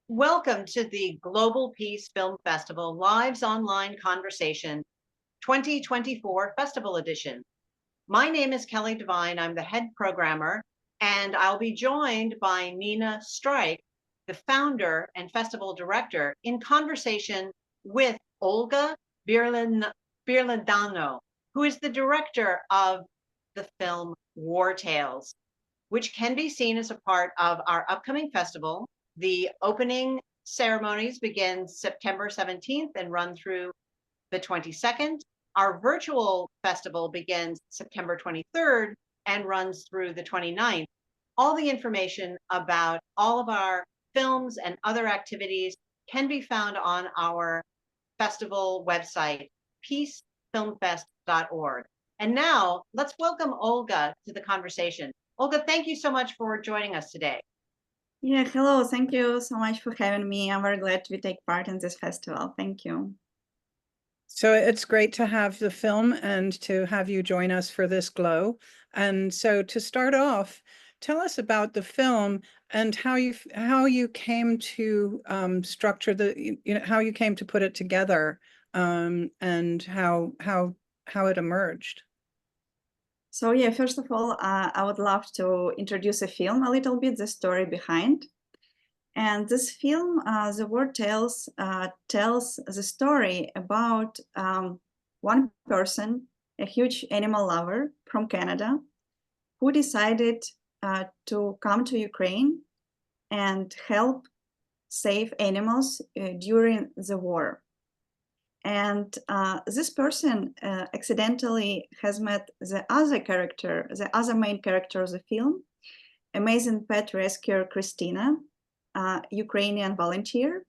Welcome to the Global Peace Film Festival Lives Online Conversation 2024 Festival Edition. My name is Kelly Devine. I'm the head programmer, and I'll be joined by Nina Strike, the founder and festival director, in conversation with Olga Byrledianu, who is the director of the film War Tales, which can be seen as a part of our upcoming festival. The opening ceremonies begin September 17th and run through the 22nd. Our virtual festival begins September 23rd and runs through the 29th. All the information about all of our films and other activities can be found on our festival website, peacefilmfest.org. And now let's welcome Olga to the conversation. Olga, thank you so much for joining us today. Yeah, hello. Thank you so much for having me. I'm very glad to take part in this festival. Thank you. So it's great to have the film and to have you join us for this glow. And so to start off, tell us about the film and how you came to structure how you came to put it together, and how it emerged. So yeah, first of all, I would love to introduce a film a little bit, the story behind. And this film, The War Tales, tells the story about one person, a huge animal lover from Canada, who decided to come to Ukraine and help save animals during the war. And this person accidentally has met the other main character of the film, amazing pet rescuer Christina, Ukrainian volunteer,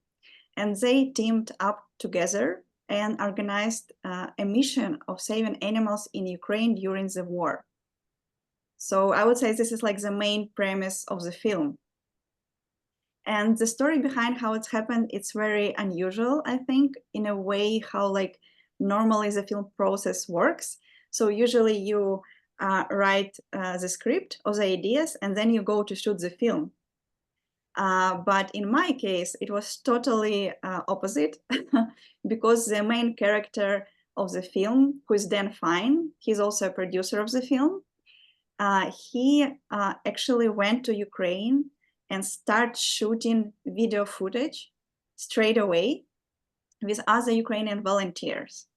and they teamed up together and organized a mission of saving animals in Ukraine during the war. So I would say this is like the main premise of the film. And the story behind how it's happened, it's very unusual, I think, in a way how like normally the film process works. So usually you write the script or the ideas and then you go to shoot the film. But in my case, it was totally opposite because the main character of the film, who is Dan Fine, he's also a producer of the film, he actually went to Ukraine and start shooting video footage straight away with other Ukrainian volunteers.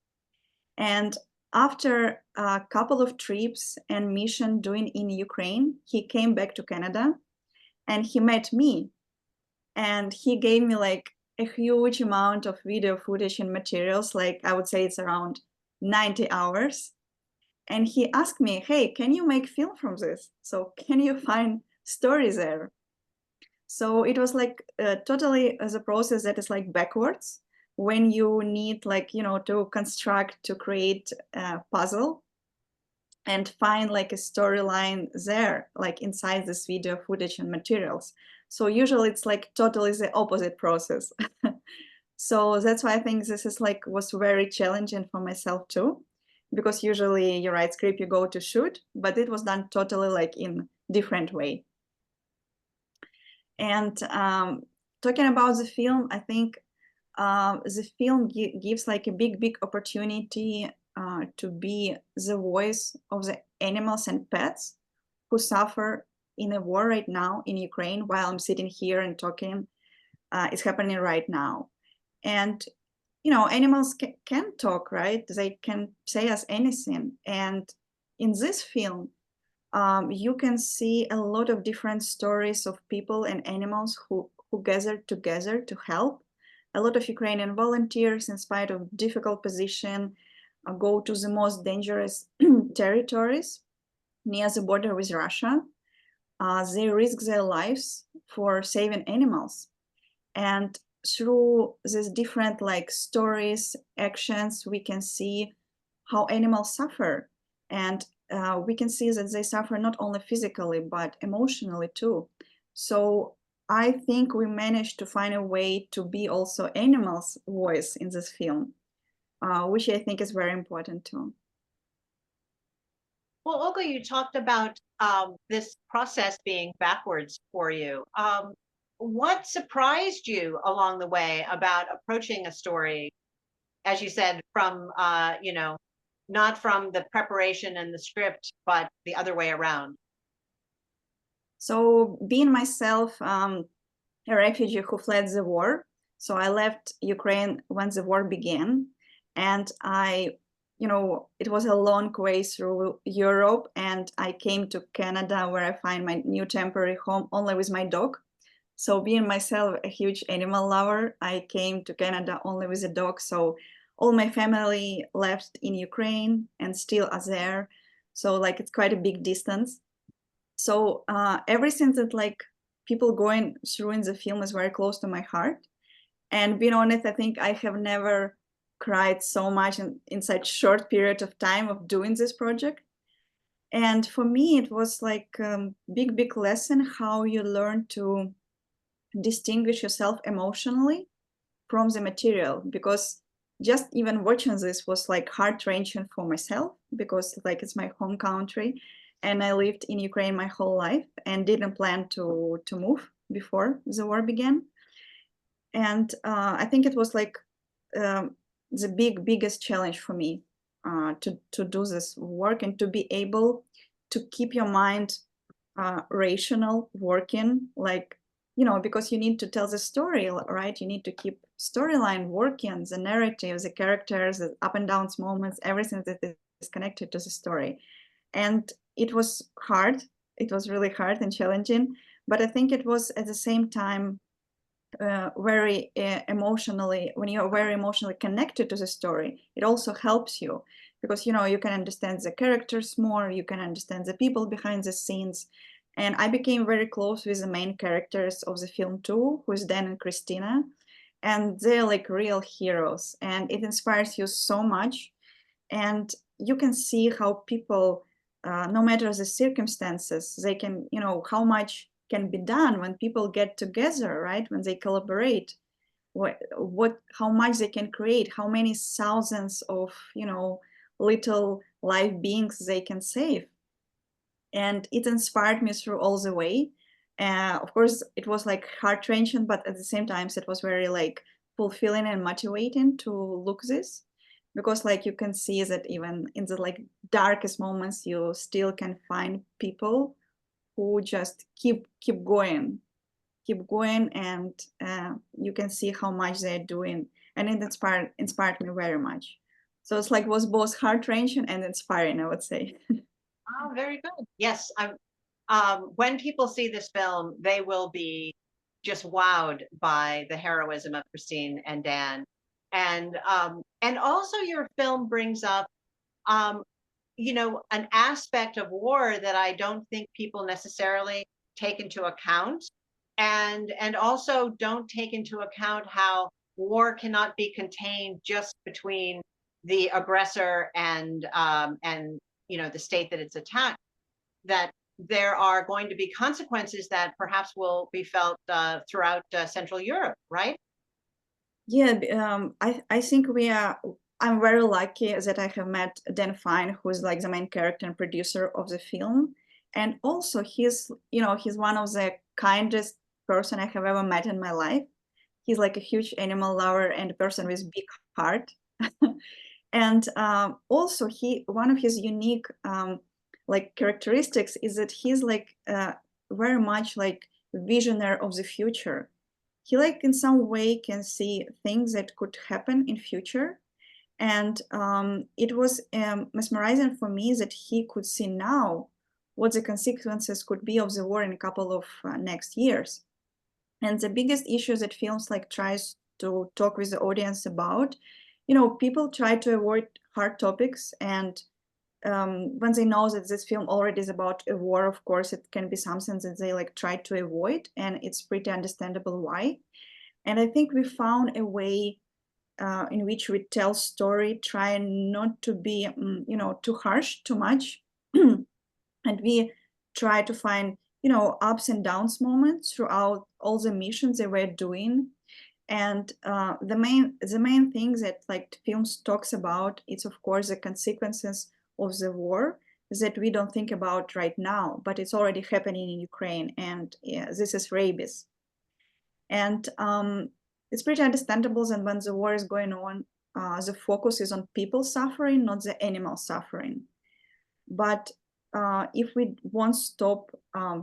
And after a couple of trips and mission doing in Ukraine, he came back to Canada and he met me. And he gave me like a huge amount of video footage and materials, like I would say it's around 90 hours. And he asked me, hey, can you make film from this? So can you find stories there? So it was like totally as a process that is like backwards when you need like, to construct, to create a puzzle and find like a storyline there, like inside this video footage and materials. So usually it's like totally the opposite process. So that's why I think this is like was very challenging for myself too, because usually you write script, you go to shoot, but it was done totally like in different way. And talking about the film, I think the film gives like a big opportunity to be the voice of the animals and pets who suffer in a war right now in Ukraine while I'm sitting here and talking. It's happening right now. And, animals can talk, right? They can say us anything. And in this film, you can see a lot of different stories of people and animals who gathered together to help. A lot of Ukrainian volunteers, in spite of difficult position, go to the most dangerous territories near the border with Russia. They risk their lives for saving animals. And through these different like stories, actions, we can see how animals suffer. And we can see that they suffer not only physically, but emotionally too. So I think we managed to find a way to be also animals' voice in this film, which I think is very important too. Well, Olga, you talked about this process being backwards for you. what surprised you along the way about approaching a story, as you said, from not from the preparation and the script, but the other way around? So being myself a refugee who fled the war, so I left Ukraine when the war began, and it was a long way through Europe, and I came to Canada where I find my new temporary home only with my dog. So being myself a huge animal lover, I came to Canada only with a dog. So all my family left in Ukraine and still are there. So like it's quite a big distance. So everything that like people going through in the film is very close to my heart. And being honest, I think I have never cried so much in such short period of time of doing this project. And for me, it was like big lesson how you learn to distinguish yourself emotionally from the material, because just even watching this was like heart-wrenching for myself, because like it's my home country and I lived in Ukraine my whole life and didn't plan to move before the war began. And I think it was like the biggest challenge for me to do this work and to be able to keep your mind rational working, like because you need to tell the story, right? You need to keep storyline working, the narrative, the characters, the up and downs moments, everything that is connected to the story. And it was hard. It was really hard and challenging, but I think it was at the same time very emotionally, when you're very emotionally connected to the story, it also helps you because you can understand the characters more, you can understand the people behind the scenes. And I became very close with the main characters of the film too, who is Dan and Christina, and they're like real heroes, and it inspires you so much. And you can see how people, no matter the circumstances, they can, how much can be done when people get together, right? When they collaborate, how much they can create, how many thousands of, little live beings they can save. And it inspired me through all the way. Of course, it was like heart-wrenching, but at the same time, it was very like fulfilling and motivating to look this, because like you can see that even in the like darkest moments, you still can find people who just keep going, and you can see how much they're doing, and it inspired me very much. So it's like was both heart-wrenching and inspiring, I would say. Oh, very good. Yes, when people see this film, they will be just wowed by the heroism of Christine and Dan, and also your film brings up, um, an aspect of war that I don't think people necessarily take into account, and also don't take into account how war cannot be contained just between the aggressor and the state that it's attacked, that there are going to be consequences that perhaps will be felt throughout Central Europe, right? Yeah, I think I'm very lucky that I have met Dan Fine, who's like the main character and producer of the film. And also he's one of the kindest person I have ever met in my life. He's like a huge animal lover and a person with big heart. And also one of his unique like characteristics is that he's like very much like visionary of the future. He like in some way can see things that could happen in future. And it was mesmerizing for me that he could see now what the consequences could be of the war in a couple of next years. And the biggest issue that films like tries to talk with the audience about, people try to avoid hard topics. And when they know that this film already is about a war, of course, it can be something that they like try to avoid, and it's pretty understandable why. And I think we found a way in which we tell story, trying not to be, too harsh, too much, and we try to find, ups and downs moments throughout all the missions they were doing. And the main thing that like films talks about is of course the consequences of the war that we don't think about right now, but it's already happening in Ukraine, and yeah, this is rabies. And it's pretty understandable that when the war is going on, the focus is on people suffering, not the animal suffering. But if we won't stop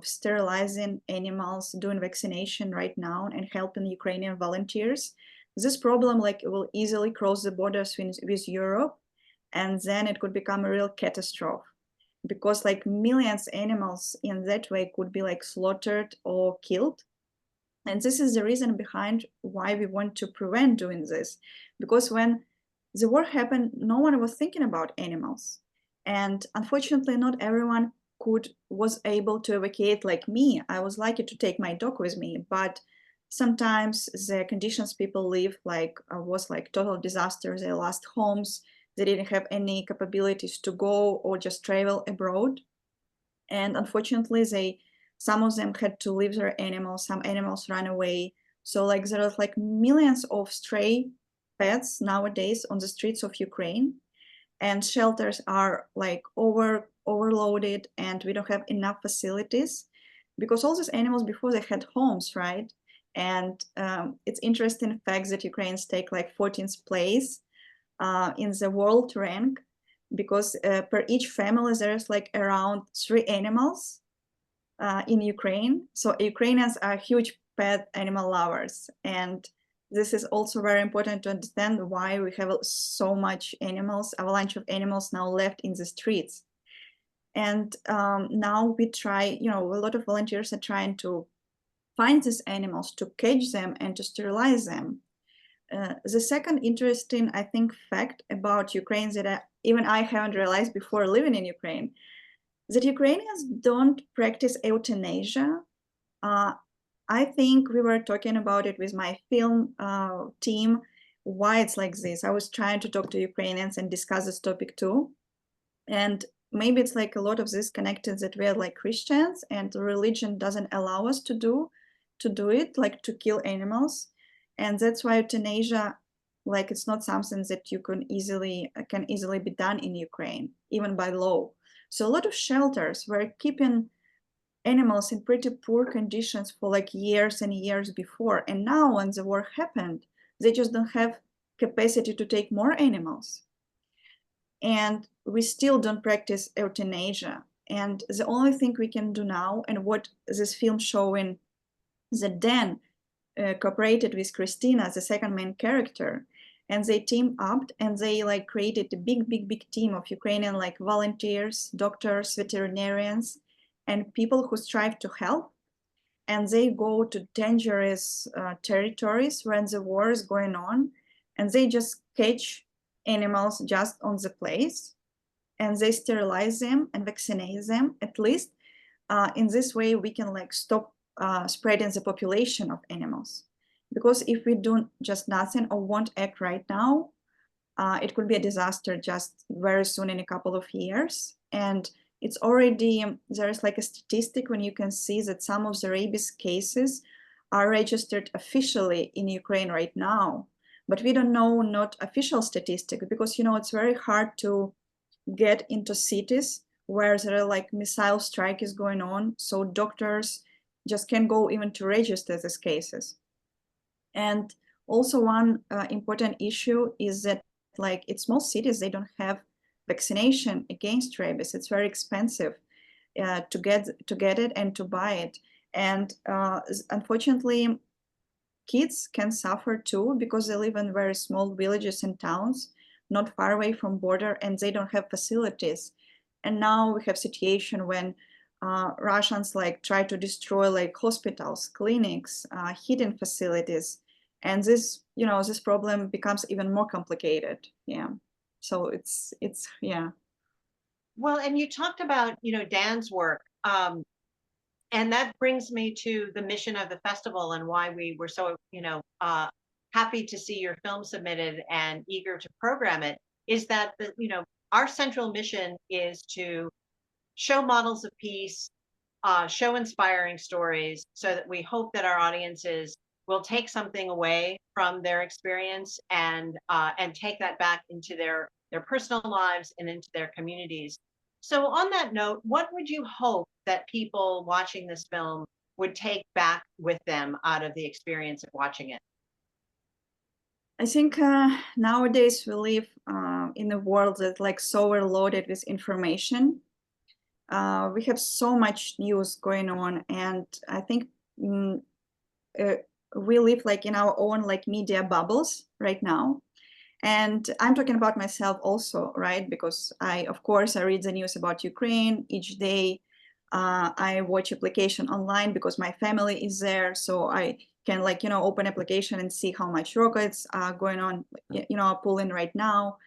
sterilizing animals, doing vaccination right now, and helping Ukrainian volunteers, this problem will easily cross the borders with Europe, and then it could become a real catastrophe, because millions of animals in that way could be slaughtered or killed. And this is the reason behind why we want to prevent doing this, because when the war happened, no one was thinking about animals. And unfortunately, not everyone was able to evacuate like me. I was lucky to take my dog with me, but sometimes the conditions people live was total disaster. They lost homes, they didn't have any capabilities to go or just travel abroad. And unfortunately, some of them had to leave their animals, some animals ran away. So there are millions of stray pets nowadays on the streets of Ukraine, and shelters are overloaded, and we don't have enough facilities, because all these animals before they had homes, right? And it's interesting fact that Ukrainians take 14th place in the world rank, because per each family there's around 3 animals in Ukraine. So Ukrainians are huge pet animal lovers, and this is also very important to understand why we have so much animals, avalanche of animals now left in the streets. And now we try, a lot of volunteers are trying to find these animals, to catch them and to sterilize them. The second interesting, I think, fact about Ukraine that even I haven't realized before living in Ukraine, that Ukrainians don't practice euthanasia. I think we were talking about it with my film team, why it's like this. I was trying to talk to Ukrainians and discuss this topic too. And maybe it's a lot of this connected that we are Christians, and religion doesn't allow us to do it, to kill animals. And that's why euthanasia, it's not something that you can easily be done in Ukraine, even by law. So a lot of shelters were keeping animals in pretty poor conditions for years and years before. And now when the war happened, they just don't have capacity to take more animals. And we still don't practice euthanasia. And the only thing we can do now, and what this film showing, that Dan cooperated with Christina, the second main character, and they teamed up and they created a big team of Ukrainian volunteers, doctors, veterinarians, and people who strive to help. And they go to dangerous territories when the war is going on, and they just catch animals just on the place, and they sterilize them and vaccinate them. At least in this way we can stop spreading the population of animals. Because if we do just nothing or won't act right now, it could be a disaster just very soon, in a couple of years. And it's already, there's a statistic when you can see that some of the rabies cases are registered officially in Ukraine right now. But we don't know not official statistics, because it's very hard to get into cities where there are missile strike is going on. So doctors just can't go even to register these cases. And also one important issue is that in small cities, they don't have vaccination against rabies. It's very expensive to get it and to buy it. And unfortunately, kids can suffer too, because they live in very small villages and towns, not far away from border, and they don't have facilities. And now we have situation when Russians try to destroy hospitals, clinics, heating facilities, and this this problem becomes even more complicated. Yeah, so it's yeah. Well, and you talked about, Dan's work, and that brings me to the mission of the festival and why we were so, happy to see your film submitted and eager to program it. Is that our central mission is to show models of peace, show inspiring stories, so that we hope that our audiences will take something away from their experience and take that back into their personal lives and into their communities. So on that note, what would you hope that people watching this film would take back with them out of the experience of watching it? I think nowadays we live in a world that's like so overloaded with information. We have so much news going on, and I think mm, uh, we live like in our own like media bubbles right now. And I'm talking about myself also, right? Because of course, I read the news about Ukraine each day. I watch application online because my family is there, so I can like open application and see how much rockets are going on, are pulling right now.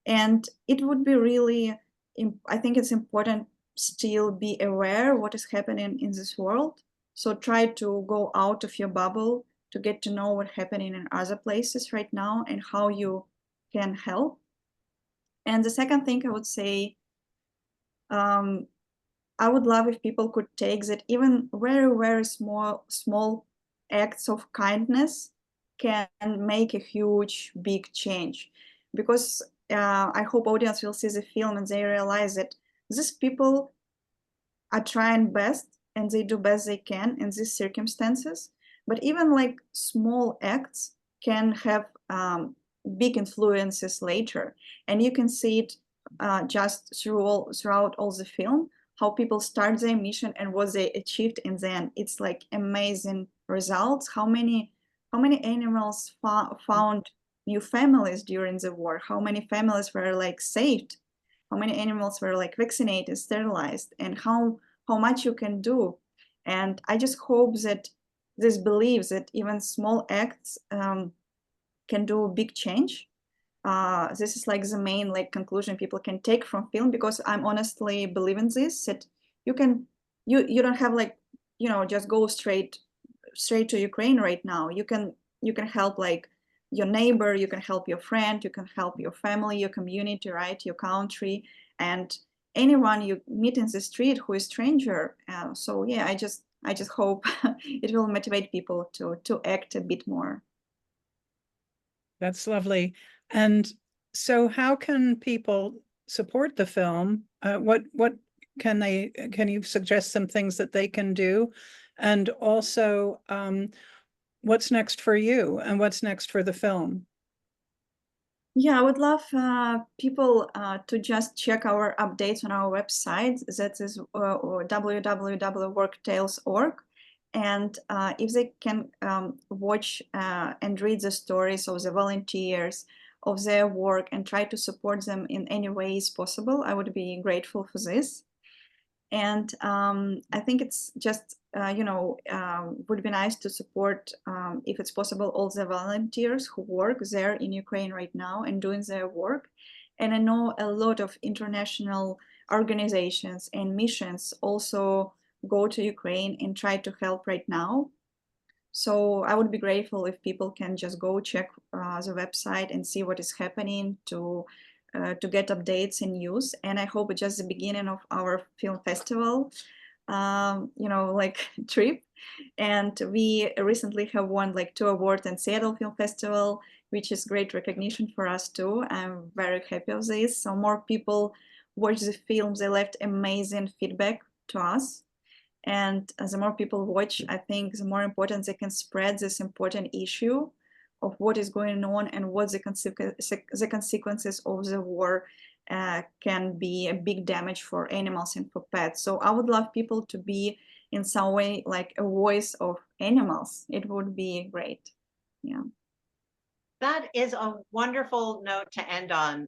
And it would be really, I think it's important still be aware what is happening in this world. So try to go out of your bubble to get to know what's happening in other places right now and how you can help. And the second thing I would say, um, I would love if people could take that even very, very small acts of kindness can make a huge, big change. Because I hope audience will see the film and they realize that these people are trying best and they do best they can in these circumstances. But even like small acts can have big influences later. And you can see it just throughout all the film, how people start their mission and what they achieved in the end. It's like amazing results. How many animals found new families during the war? How many families were like saved? How many animals were like vaccinated, sterilized, and how much you can do. And I just hope that this believes that even small acts can do a big change. This is like the main like conclusion people can take from film, because I'm honestly believe in this, that you can you don't have like just go straight to Ukraine right now. You can help like your neighbor, you can help your friend, you can help your family, your community, right, your country, and anyone you meet in the street who is stranger. So yeah, I just hope it will motivate people to act a bit more. That's lovely. And so how can people support the film? What can you suggest some things that they can do? And also, what's next for you and what's next for the film? Yeah, I would love people to just check our updates on our website. That is www.worktales.org. And if they can watch and read the stories of the volunteers, of their work, and try to support them in any ways possible, I would be grateful for this. And I think it's just, would be nice to support, if it's possible, all the volunteers who work there in Ukraine right now and doing their work. And I know a lot of international organizations and missions also go to Ukraine and try to help right now. So I would be grateful if people can just go check the website and see what is happening to get updates and news. And I hope it's just the beginning of our film festival, like trip. And we recently have won like 2 awards in Seattle Film Festival, which is great recognition for us too. I'm very happy of this. So more people watch the films, they left amazing feedback to us. And the more people watch, I think the more important they can spread this important issue of what is going on and what the consequences of the war can be a big damage for animals and for pets. So I would love people to be in some way like a voice of animals. It would be great. Yeah. That is a wonderful note to end on,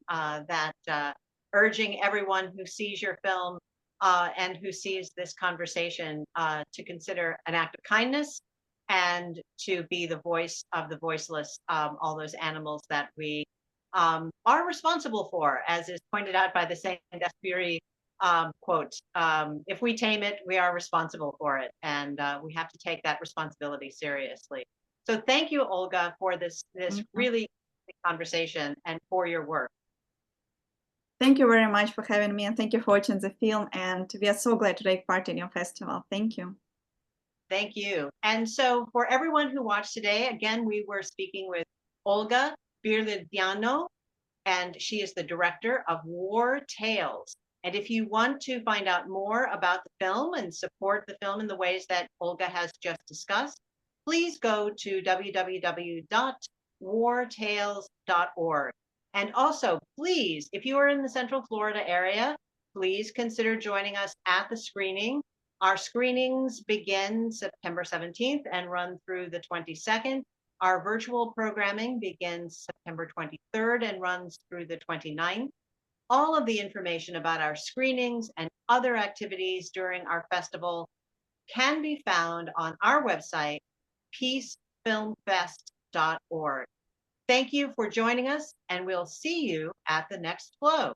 urging everyone who sees your film and who sees this conversation to consider an act of kindness and to be the voice of the voiceless, all those animals that we are responsible for, as is pointed out by the Saint-Exupéry quote, if we tame it, we are responsible for it. And we have to take that responsibility seriously. So thank you, Olga, for this really conversation and for your work. Thank you very much for having me, and thank you for watching the film. And we are so glad to take part in your festival. Thank you. Thank you. And so for everyone who watched today, again, we were speaking with Olga Byrledianu, and she is the director of War Tales. And if you want to find out more about the film and support the film in the ways that Olga has just discussed, please go to www.wartales.org. And also, please, if you are in the Central Florida area, please consider joining us at the screening. Our screenings begin September 17th and run through the 22nd. Our virtual programming begins September 23rd and runs through the 29th. All of the information about our screenings and other activities during our festival can be found on our website, peacefilmfest.org. Thank you for joining us, and we'll see you at the next Glow.